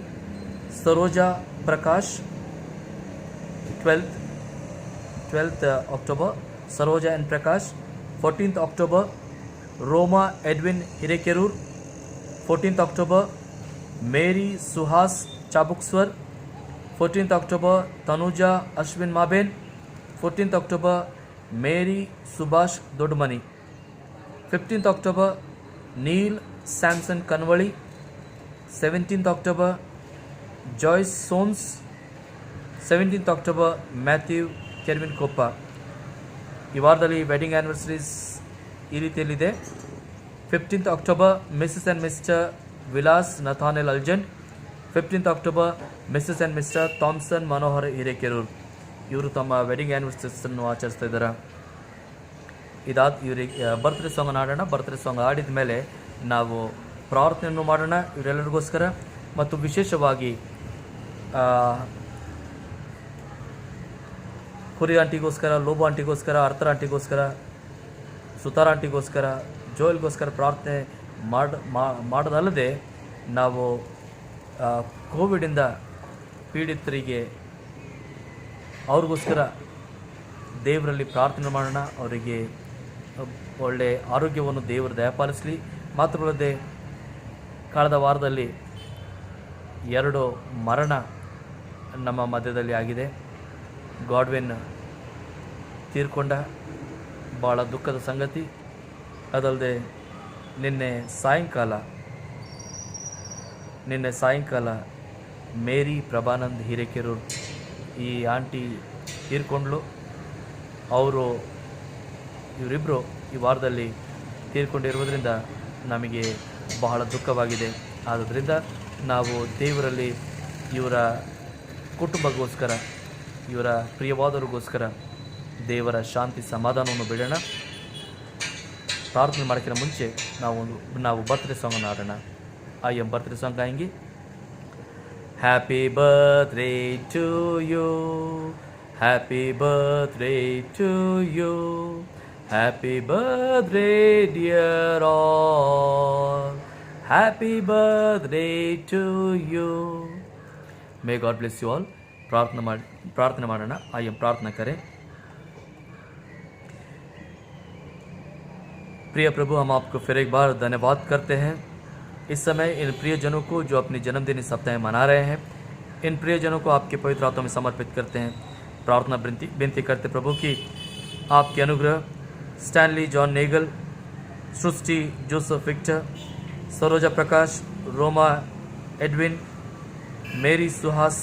Saroja Prakash, 12th October Saroja and Prakash, 14th October Roma Edwin Hirekerur, 14th October Mary Suhas Chabukswar, 14th October Tanuja Ashwin Maben, 14th October Mary Subhash Dodmani, 15th October Neil Samson Kanwali, 17th October Joyce Sons, 17th October Matthew Kervin Koppa। ಈ ವಾರದಲ್ಲಿ ವೆಡ್ಡಿಂಗ್ ಆ್ಯನಿವರ್ಸರೀಸ್ ಈ ರೀತಿಯಲ್ಲಿದೆ। 15th October Mrs. and Mr. Vilas Nathaniel Aljan, 15th October Mrs and Mr Thomson Manohar Hirekerur, ಇವರು ತಮ್ಮ ವೆಡ್ಡಿಂಗ್ ಆ್ಯನಿವರ್ಸರೀಸನ್ನು ಆಚರಿಸ್ತಾ ಇದ್ದಾರೆ। ಇವರಿಗೆ ಬರ್ತ್ಡೇ ಸಾಂಗನ್ನು ಆಡೋಣ। ಬರ್ತ್ಡೇ ಸಾಂಗ್ ಆಡಿದ ಮೇಲೆ ನಾವು ಪ್ರಾರ್ಥನೆಯನ್ನು ಮಾಡೋಣ ಇವರೆಲ್ಲರಿಗೋಸ್ಕರ, ಮತ್ತು ವಿಶೇಷವಾಗಿ ಕುರಿ ಆಂಟಿಗೋಸ್ಕರ, ಲೋಬೋ ಆಂಟಿಗೋಸ್ಕರ, ಅರ್ಥರ್ ಆಂಟಿಗೋಸ್ಕರ, ಸುತಾರ ಆಂಟಿಗೋಸ್ಕರ, ಜೋಯಲ್ಗೋಸ್ಕರ ಪ್ರಾರ್ಥನೆ ಮಾಡೋದಲ್ಲದೆ ನಾವು ಕೋವಿಡಿಂದ ಪೀಡಿತರಿಗೆ ಅವ್ರಿಗೋಸ್ಕರ ದೇವರಲ್ಲಿ ಪ್ರಾರ್ಥನೆ ಮಾಡೋಣ। ಅವರಿಗೆ ಒಳ್ಳೆಯ ಆರೋಗ್ಯವನ್ನು ದೇವರು ದಯಪಾಲಿಸಲಿ। ಮಾತ್ರವಲ್ಲದೆ ಕಳೆದ ವಾರದಲ್ಲಿ 2 ಮರಣ ನಮ್ಮ ಮಧ್ಯದಲ್ಲಿ ಆಗಿದೆ। ಗಾಡ್ವಿನ್ ತೀರ್ಕೊಂಡ, ಭಾಳ ದುಃಖದ ಸಂಗತಿ। ಅದಲ್ಲದೆ ನಿನ್ನೆ ಸಾಯಂಕಾಲ ಮೇರಿ ಪ್ರಭಾನಂದ್ ಹಿರೇಕೆರೂರ್ ಈ ಆಂಟಿ ತೀರ್ಕೊಂಡ್ಳು। ಇವರಿಬ್ಬರು ಈ ವಾರದಲ್ಲಿ ತೀರ್ಕೊಂಡಿರುವುದರಿಂದ ನಮಗೆ ಬಹಳ ದುಃಖವಾಗಿದೆ। ಆದ್ದರಿಂದ ನಾವು ದೇವರಲ್ಲಿ ಇವರ ಕುಟುಂಬಕ್ಕೋಸ್ಕರ, ಇವರ ಪ್ರಿಯವಾದವ್ರಿಗೋಸ್ಕರ ದೇವರ ಶಾಂತಿ ಸಮಾಧಾನವನ್ನು ಬಿಡೋಣ। ಪ್ರಾರ್ಥನೆ ಮಾಡೋಕ್ಕಿಂತ ಮುಂಚೆ ನಾವು ಬರ್ತ್ಡೇ ಸಾಂಗನ್ನು ಆಡೋಣ। आइए हम बर्थडे सॉन्ग गाएंगे। Happy birthday to you, happy birthday to you, happy birthday dear all, happy birthday to you. May God bless you all. प्रार्थना ಮಾಡೋಣ। आइए हम प्रार्थना करें। प्रिय प्रभु, हम आपको फिर एक बार धन्यवाद करते हैं इस समय इन प्रियजनों को जो अपनी जन्मदिन इस सप्ताह मना रहे हैं। इन प्रियजनों को आपके पवित्र हाथों में समर्पित करते हैं। प्रार्थना विनती करते प्रभु कि आपके अनुग्रह स्टैनली जॉन नेगल सृष्टि जोसेफ विक्टर, सरोजा प्रकाश, रोमा एडविन, मेरी सुहास,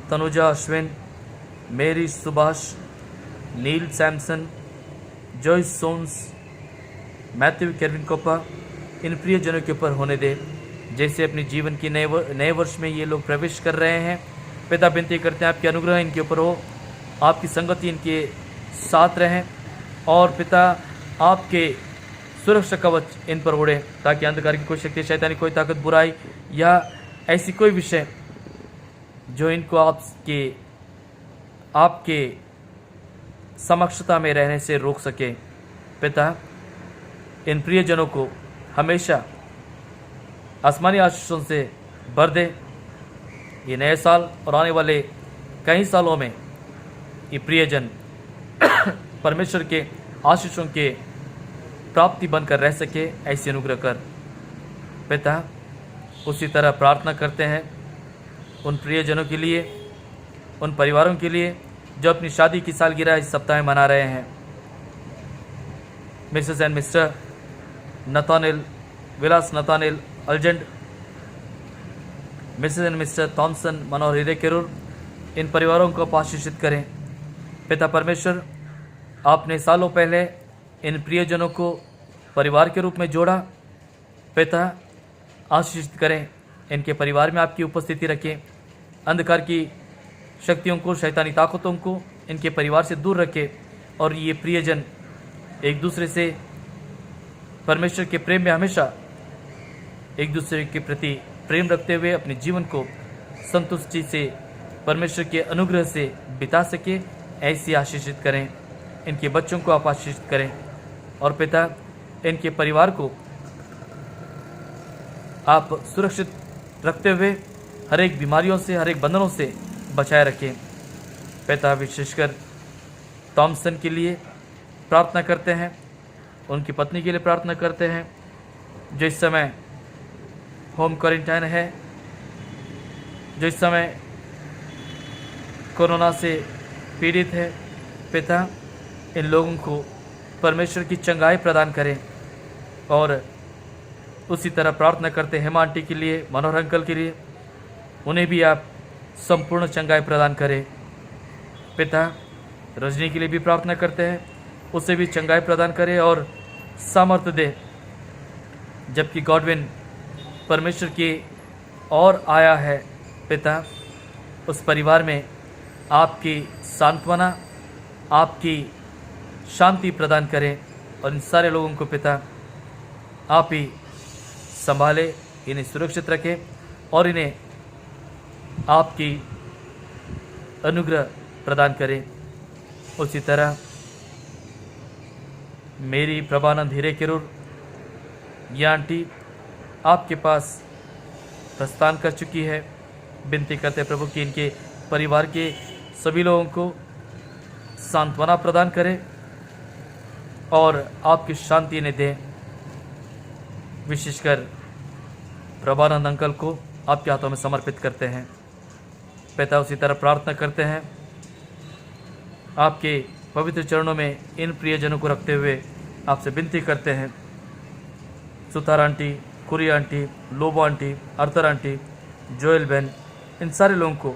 तनुजा अश्विन, मेरी सुभाष, नील सैमसन, जॉयस सोन्स, मैथ्यू केरविन कोपा, इन प्रियजनों के ऊपर होने दे। जैसे अपने जीवन की नए वर्ष में ये लोग प्रवेश कर रहे हैं, पिता विनती करते हैं आपके अनुग्रह इनके ऊपर हो, आपकी संगति इनके साथ रहें, और पिता आपके सुरक्षा कवच इन पर उड़े, ताकि अंधकार की कोई शक्ति, शैतानी कोई ताकत, बुराई या ऐसी कोई विषय जो इनको आपके समक्षता में रहने से रोक सके। पिता इन प्रियजनों को हमेशा आसमानी आशीषों से भर दे। ये नए साल और आने वाले कई सालों में ये प्रियजन परमेश्वर के आशीषों के प्राप्ति बनकर रह सके, ऐसी अनुग्रह कर। पिता उसी तरह प्रार्थना करते हैं उन प्रियजनों के लिए, उन परिवारों के लिए जो अपनी शादी की सालगिरह इस सप्ताह में मना रहे हैं। Mrs and Mr Nathaniel, Vilas Nathaniel Aljend, Mrs and Mr Thomson Manohar Hirekerur, इन परिवारों को आप आशीषित करें। पिता परमेश्वर, आपने सालों पहले इन प्रियजनों को परिवार के रूप में जोड़ा। पिता आशीषित करें, इनके परिवार में आपकी उपस्थिति रखें, अंधकार की शक्तियों को, शैतानी ताकतों को इनके परिवार से दूर रखें, और ये प्रियजन एक दूसरे से परमेश्वर के प्रेम में हमेशा एक दूसरे के प्रति प्रेम रखते हुए अपने जीवन को संतुष्टि से, परमेश्वर के अनुग्रह से बिता सके, ऐसी आशीषित करें। इनके बच्चों को आप आशीषित करें, और पिता इनके परिवार को आप सुरक्षित रखते हुए हर एक बीमारियों से, हर एक बंधनों से बचाए रखें। पिता विशेषकर थॉमसन के लिए प्रार्थना करते हैं, उनकी पत्नी के लिए प्रार्थना करते हैं जो इस समय होम क्वारंटाइन है, जो इस समय कोरोना से पीड़ित है। पिता इन लोगों को परमेश्वर की चंगाई प्रदान करें, और उसी तरह प्रार्थना करते हैं हेमा आंटी के लिए, मनोहर अंकल के लिए, उन्हें भी आप संपूर्ण चंगाई प्रदान करें। पिता रजनी के लिए भी प्रार्थना करते हैं, उसे भी चंगाई प्रदान करें और सामर्थ्य दे। जबकि गॉडविन परमेश्वर की ओर आया है, पिता उस परिवार में आपकी सांत्वना, आपकी शांति प्रदान करें, और इन सारे लोगों को पिता आप ही संभाले, इन्हें सुरक्षित रखें, और इन्हें आपकी अनुग्रह प्रदान करें। उसी तरह मेरी प्रभानंद हिरेकेरूर, ये आंटी आपके पास प्रस्थान कर चुकी है। विनती करते प्रभु कि इनके परिवार के सभी लोगों को सांत्वना प्रदान करें और आपकी शांति इन्हें दें। विशेषकर प्रभानंद अंकल को आपके हाथों में समर्पित करते हैं। पिता उसी तरह प्रार्थना करते हैं, आपके पवित्र चरणों में इन प्रियजनों को रखते हुए आपसे विनती करते हैं। सुतार आंटी, कुरी आंटी, लोबो आंटी, अर्थर आंटी, जोएल बहन, इन सारे लोगों को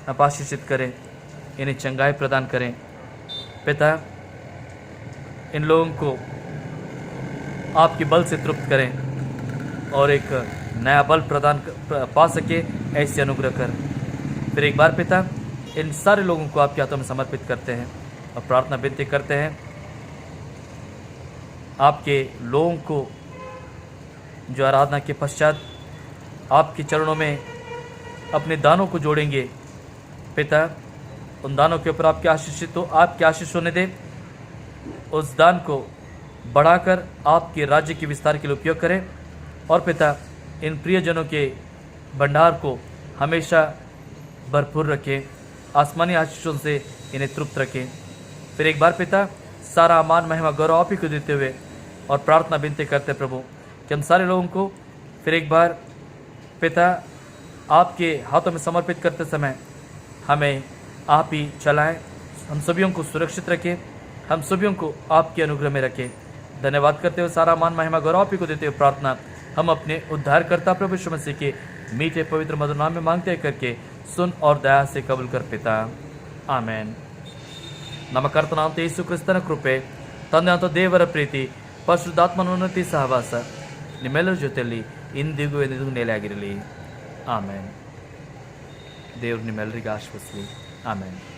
आप आशीषित करें, इन्हें चंगाई प्रदान करें। पिता इन लोगों को आपके बल से तृप्त करें और एक नया बल प्रदान पा सके, ऐसे अनुग्रह कर। फिर एक बार पिता इन सारे लोगों को आपके हाथों में समर्पित करते हैं और प्रार्थना विनती करते हैं, आपके लोगों को जो आराधना के पश्चात आपके चरणों में अपने दानों को जोड़ेंगे, पिता उन दानों के ऊपर आपके आशीष होने दे। उस दान को बढ़ाकर आपके राज्य के विस्तार के लिए उपयोग करें, और पिता इन प्रियजनों के भंडार को हमेशा भरपूर रखें, आसमानी आशीषों से इन्हें तृप्त रखें। फिर एक बार पिता सारा मान महिमा गौरव आप ही को देते हुए और प्रार्थना विनती करते प्रभु कि हम सारे लोगों को फिर एक बार पिता आपके हाथों में समर्पित करते समय हमें आप ही चलाएं, हम सभी को सुरक्षित रखें, हम सभी को आपके अनुग्रह में रखें। धन्यवाद करते हुए सारा मान महिमा गौरव आप ही को देते हुए प्रार्थना हम अपने उद्धारकर्ता प्रभु यीशु मसीह के मीठे पवित्र मधुर नाम में मांगते करके सुन और दया से कबूल कर पिता ಆಮೇನ್. ನಮ್ಮ ಕರ್ತನಾದ ಯೇಸು ಕ್ರಿಸ್ತನ ಕೃಪೆ, ತಂದೆಯಾದ ದೇವರ ಪ್ರೀತಿ, ಪರಿಶುದ್ಧಾತ್ಮನ ಉನ್ನತಿ ಸಹವಾಸ ನಿಮ್ಮೆಲ್ಲರ ಜೊತೆಯಲ್ಲಿ ಇಂದಿಗೂ ಎಂದಿಗೂ ನೆಲೆಯಾಗಿರಲಿ. ಆಮೇನ್. ದೇವರು ನಿಮ್ಮೆಲ್ಲರಿಗೆ ಆಶೀರ್ವದಿಸಲಿ. ಆಮೇನ್.